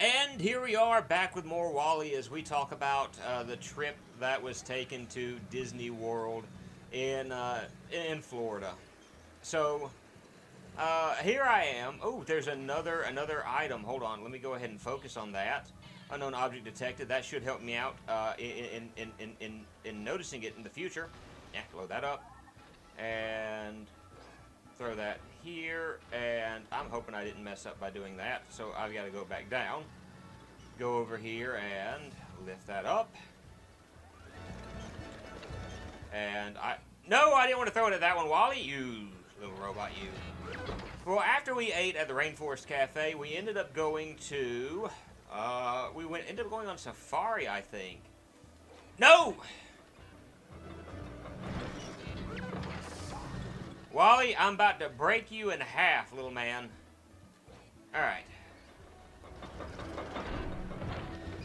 And here we are back with more Wally as we talk about the trip that was taken to Disney World in Florida. So here I am. Oh, there's another item. Hold on, let me go ahead and focus on that. Unknown object detected. That should help me out in noticing it in the future. Yeah, load that up and throw that here, and I'm hoping I didn't mess up by doing that, so I've got to go back down, go over here and lift that up, and no, I didn't want to throw it at that one, Wally, you little robot, you. Well, after we ate at the Rainforest Cafe, we ended up going to, ended up going on safari, I think. No! Wally, I'm about to break you in half, little man. Alright.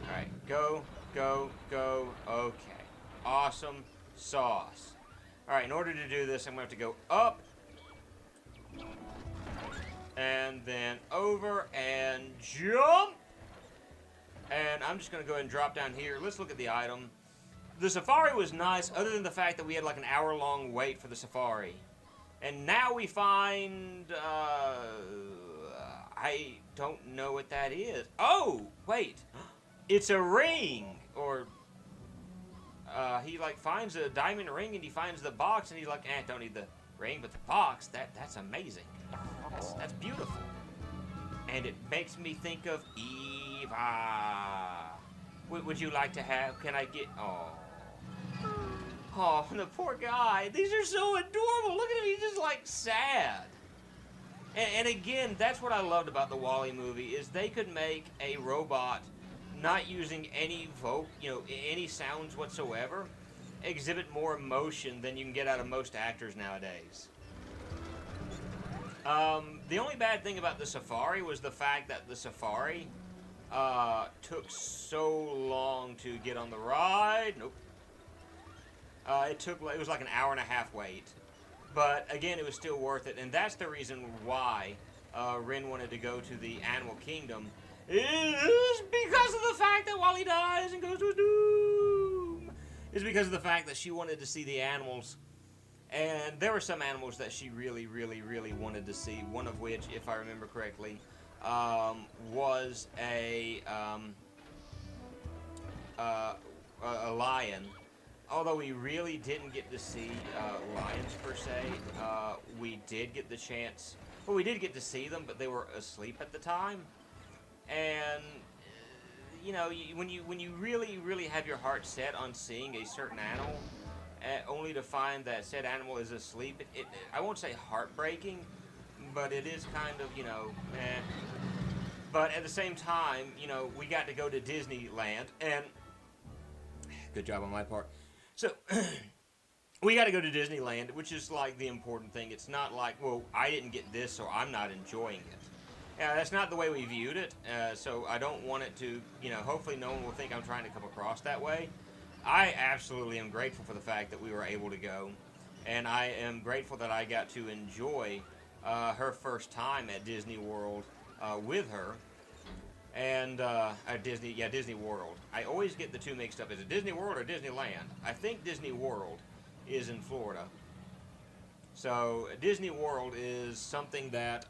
Alright, go. Okay. Awesome sauce. Alright, in order to do this, I'm going to have to go up. And then over and jump. And I'm just going to go ahead and drop down here. Let's look at the item. The safari was nice, other than the fact that we had like an hour-long wait for the safari. And now we find, I don't know what that is. Oh, wait. It's a ring. Or, he, like, finds a diamond ring and he finds the box and he's like, don't need the ring, but the box, that's amazing. That's beautiful. And it makes me think of Eva. Would you like to have, can I get, Oh, the poor guy. These are so adorable. Look at him. He's just, like, sad. And again, that's what I loved about the Wall-E movie, is they could make a robot not using any any sounds whatsoever, exhibit more emotion than you can get out of most actors nowadays. The only bad thing about the safari was the fact that the safari took so long to get on the ride. Nope. It was like an hour and a half wait. But again, it was still worth it. And that's the reason why Rin wanted to go to the Animal Kingdom. Is because of the fact that Wally dies and goes to his doom. Is because of the fact that she wanted to see the animals. And there were some animals that she really, really, really wanted to see. One of which, if I remember correctly, was a lion. Although we really didn't get to see lions per se, we did get the chance. Well, we did get to see them, but they were asleep at the time. And when you really, really have your heart set on seeing a certain animal, only to find that said animal is asleep, I won't say heartbreaking, but it is kind of eh. But at the same time, we got to go to Disneyland, and good job on my part. So, we got to go to Disneyland, which is, like, the important thing. It's not like, well, I didn't get this, so I'm not enjoying it. That's not the way we viewed it, so I don't want it to, hopefully no one will think I'm trying to come across that way. I absolutely am grateful for the fact that we were able to go, and I am grateful that I got to enjoy her first time at Disney World with her. And Disney World. I always get the two mixed up. Is it Disney World or Disneyland? I think Disney World is in Florida. So Disney World is something that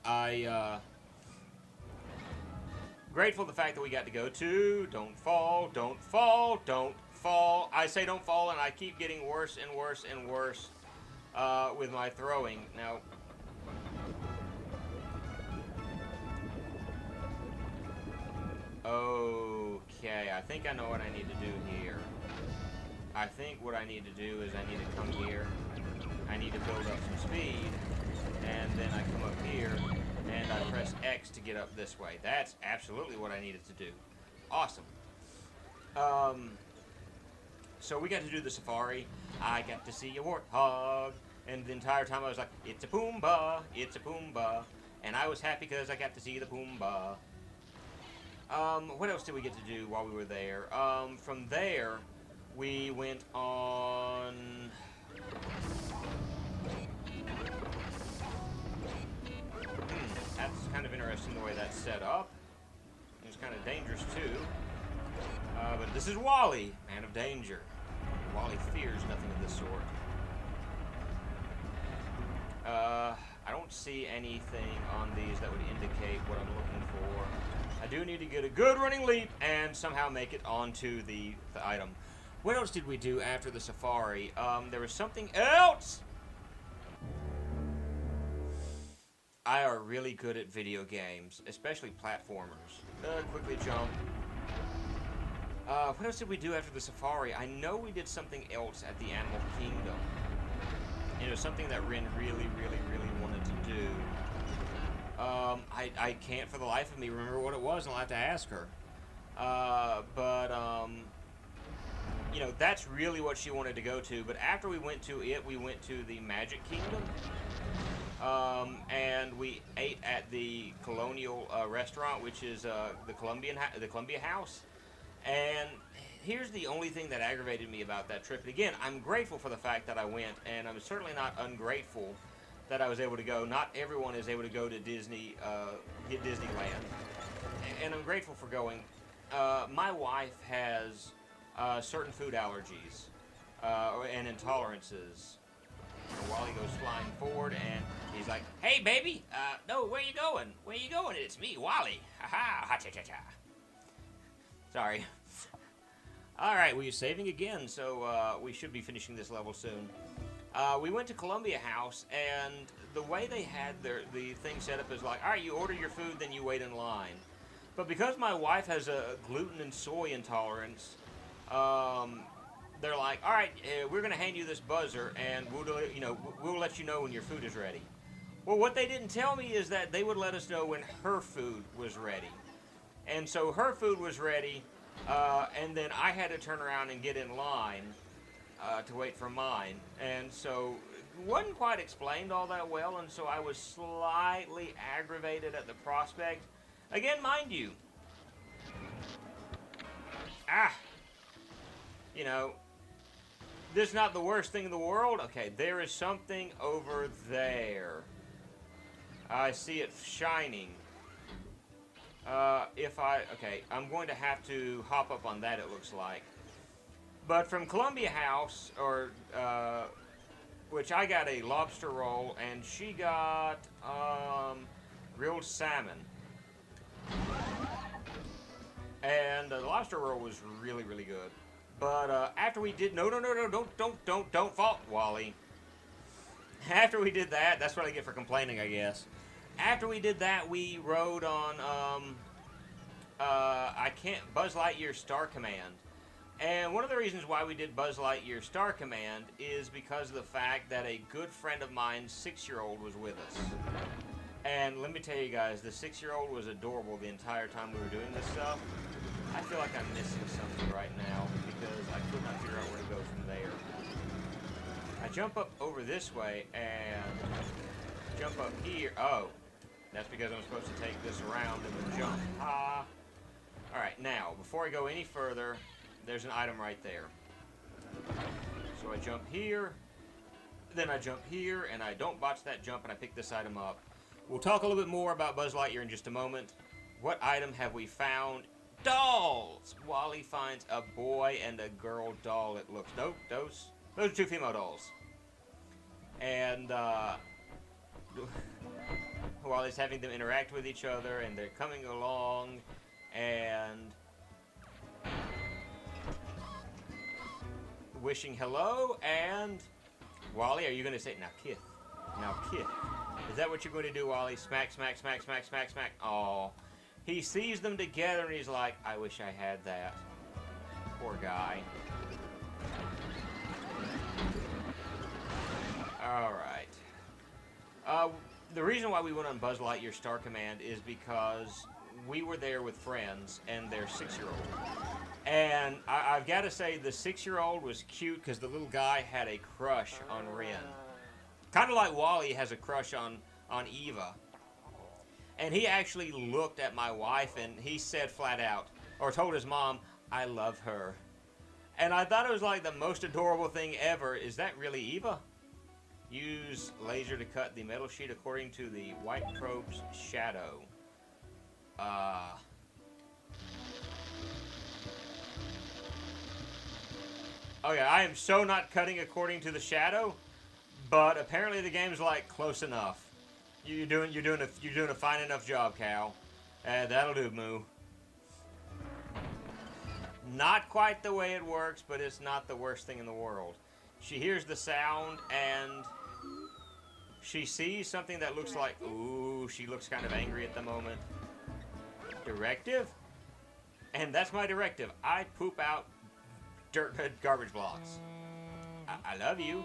grateful for the fact that we got to go to. Don't fall, don't fall, don't fall. I say don't fall, and I keep getting worse and worse and worse with my throwing. Now, okay, I think I know what I need to do here. I think what I need to do is I need to come here. I need to build up some speed. And then I come up here, and I press X to get up this way. That's absolutely what I needed to do. Awesome. So we got to do the safari. I got to see a warthog. And the entire time I was like, it's a Pumbaa, it's a Pumbaa. And I was happy because I got to see the Pumbaa. What else did we get to do while we were there? From there, we went on... That's kind of interesting the way that's set up. He's kind of dangerous too. But this is Wally, man of danger. Wally fears nothing of the sort. I don't see anything on these that would indicate what I'm looking for. I do need to get a good running leap and somehow make it onto the item. What else did we do after the safari? There was something else! I are really good at video games, especially platformers. Quickly jump. What else did we do after the safari? I know we did something else at the Animal Kingdom. You know, something that Rin really wanted to do. I can't for the life of me remember what it was, and I'll have to ask her. You know, that's really what she wanted to go to. But after we went to it, we went to the Magic Kingdom. And we ate at the Colonial restaurant, which is the Columbia House. And here's the only thing that aggravated me about that trip. And again, I'm grateful for the fact that I went, and I'm certainly not ungrateful that I was able to go. Not everyone is able to go to Disneyland, and I'm grateful for going. My wife has certain food allergies and intolerances. And Wally goes flying forward, and he's like, "Hey, baby, no, where you going? Where you going? It's me, Wally. Ha ha, cha cha cha." Sorry. All right, we're saving again, so we should be finishing this level soon. We went to Columbia House, and the way they had the thing set up is like, all right, you order your food, then you wait in line. But because my wife has a gluten and soy intolerance, they're like, all right, we're going to hand you this buzzer, and we'll let you know when your food is ready. Well, what they didn't tell me is that they would let us know when her food was ready. And so her food was ready, and then I had to turn around and get in line to wait for mine. And so it wasn't quite explained all that well, and so I was slightly aggravated at the prospect. Again, mind you, you know, this is not the worst thing in the world. Okay, there is something over there. I see it shining. Okay, I'm going to have to hop up on that, it looks like. But from Columbia House, which I got a lobster roll, and she got, grilled salmon. And the lobster roll was really good. But, after we did, no, don't fault Wally. After we did that, that's what I get for complaining, I guess. After we did that, we rode on, Buzz Lightyear Star Command. And one of the reasons why we did Buzz Lightyear Star Command is because of the fact that a good friend of mine's 6-year-old was with us. And let me tell you guys, the 6-year-old was adorable the entire time we were doing this stuff. I feel like I'm missing something right now because I could not figure out where to go from there. I jump up over this way and jump up here. Oh, that's because I'm supposed to take this around and then jump. Alright, now, before I go any further, there's an item right there. So I jump here, then I jump here, and I don't botch that jump, and I pick this item up. We'll talk a little bit more about Buzz Lightyear in just a moment. What item have we found? Dolls! Wally finds a boy and a girl doll, it looks. Nope, those are two female dolls. And, Wally's having them interact with each other, and they're coming along, and wishing hello, and Wally, are you going to say, now kith, now kith. Is that what you're going to do, Wally? Smack, smack, smack, smack, smack, smack. Aw. He sees them together, and he's like, I wish I had that. Poor guy. Alright. The reason why we went on Buzz Lightyear Star Command is because we were there with friends and their 6-year-old. And I've got to say, the 6-year-old was cute because the little guy had a crush on Rin. Kind of like Wally has a crush on Eva. And he actually looked at my wife and he said flat out, or told his mom, I love her. And I thought it was like the most adorable thing ever. Is that really Eva? Use laser to cut the metal sheet according to the white probe's shadow. Oh yeah, I am so not cutting according to the shadow, but apparently the game's like close enough. You're doing a fine enough job, Cal. That'll do, Moo. Not quite the way it works, but it's not the worst thing in the world. She hears the sound and she sees something that looks like, ooh, she looks kind of angry at the moment. Directive? And that's my directive. I poop out garbage blocks. I love you.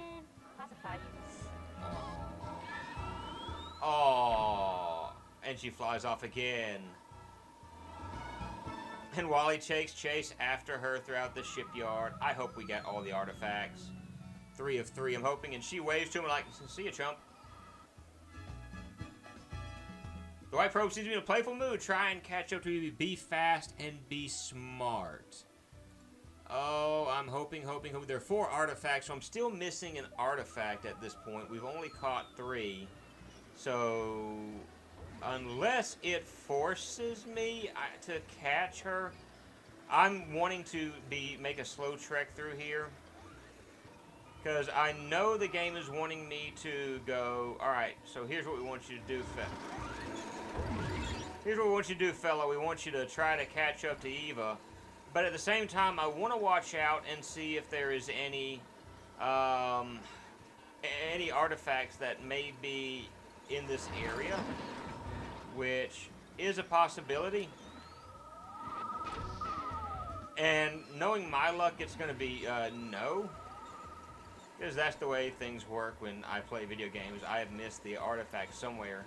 Oh, and she flies off again. And Wally chase after her throughout the shipyard. I hope we get all the artifacts. 3 of 3, I'm hoping. And she waves to him like, see ya, chump. The white probe seems to be in a playful mood. Try and catch up to you. Be fast and be smart. Oh, I'm hoping. There are 4 artifacts, so I'm still missing an artifact at this point. We've only caught 3. So, unless it forces me to catch her, I'm wanting to make a slow trek through here. Because I know the game is wanting me to go, alright, so here's what we want you to do, Here's what we want you to do, fella. We want you to try to catch up to Eva. But at the same time, I want to watch out and see if there is any artifacts that may be in this area, which is a possibility. And knowing my luck, it's going to be no. Because that's the way things work when I play video games. I have missed the artifact somewhere.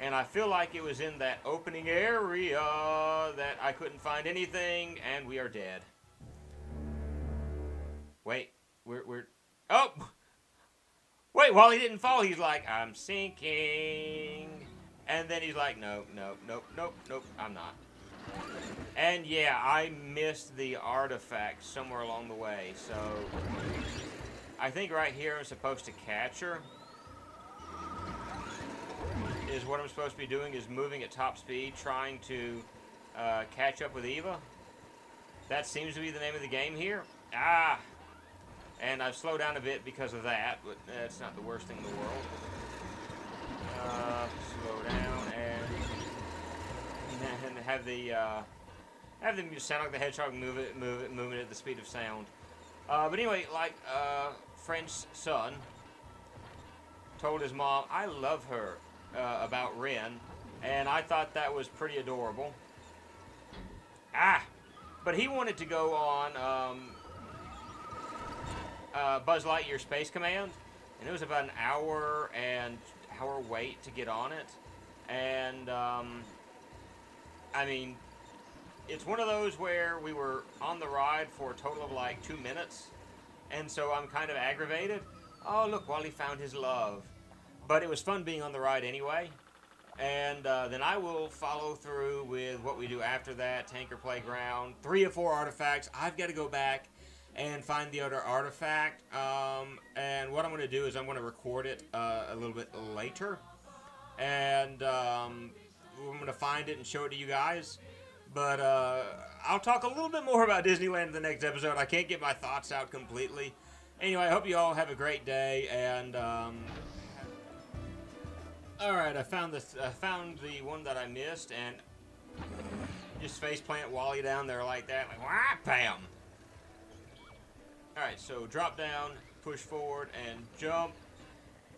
And I feel like it was in that opening area that I couldn't find anything, and we are dead. Wait, we're... Oh! Wait, while he didn't fall, he's like, I'm sinking. And then he's like, nope, I'm not. And yeah, I missed the artifact somewhere along the way, so... I think right here I'm supposed to catch her. Is what I'm supposed to be doing, is moving at top speed, trying to catch up with Eva. That seems to be the name of the game here. Ah! And I've slowed down a bit because of that, but that's not the worst thing in the world. Slow down and have the sound like the hedgehog moving at the speed of sound. But anyway, like French's son told his mom, I love her. About Ren, and I thought that was pretty adorable. But he wanted to go on Buzz Lightyear Space Command, and it was about an hour wait to get on it. And I mean, it's one of those where we were on the ride for a total of like 2 minutes, and so I'm kind of aggravated. Oh, look, Wally found his love. But it was fun being on the ride anyway. And then I will follow through with what we do after that. Tanker Playground. 3 of 4 artifacts. I've got to go back and find the other artifact. And what I'm going to do is I'm going to record it a little bit later. And I'm going to find it and show it to you guys. But I'll talk a little bit more about Disneyland in the next episode. I can't get my thoughts out completely. Anyway, I hope you all have a great day. And... Alright, I found the one that I missed, and just faceplant Wally down there like that, like, wah, bam! Alright, so drop down, push forward, and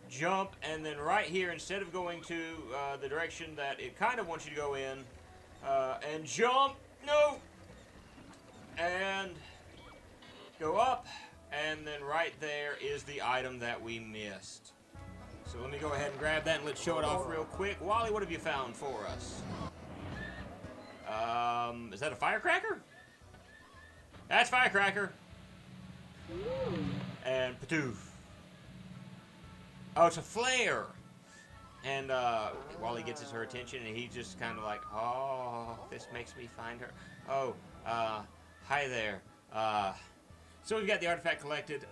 jump, and then right here, instead of going to the direction that it kind of wants you to go in, and jump, no! And go up, and then right there is the item that we missed. So let me go ahead and grab that and let's show it off real quick. Wally, what have you found for us? Is that a firecracker? That's firecracker. And patoof. Oh, it's a flare. And Wally gets her attention and he's just kind of like, oh, this makes me find her. Oh, hi there. So we've got the artifact collected.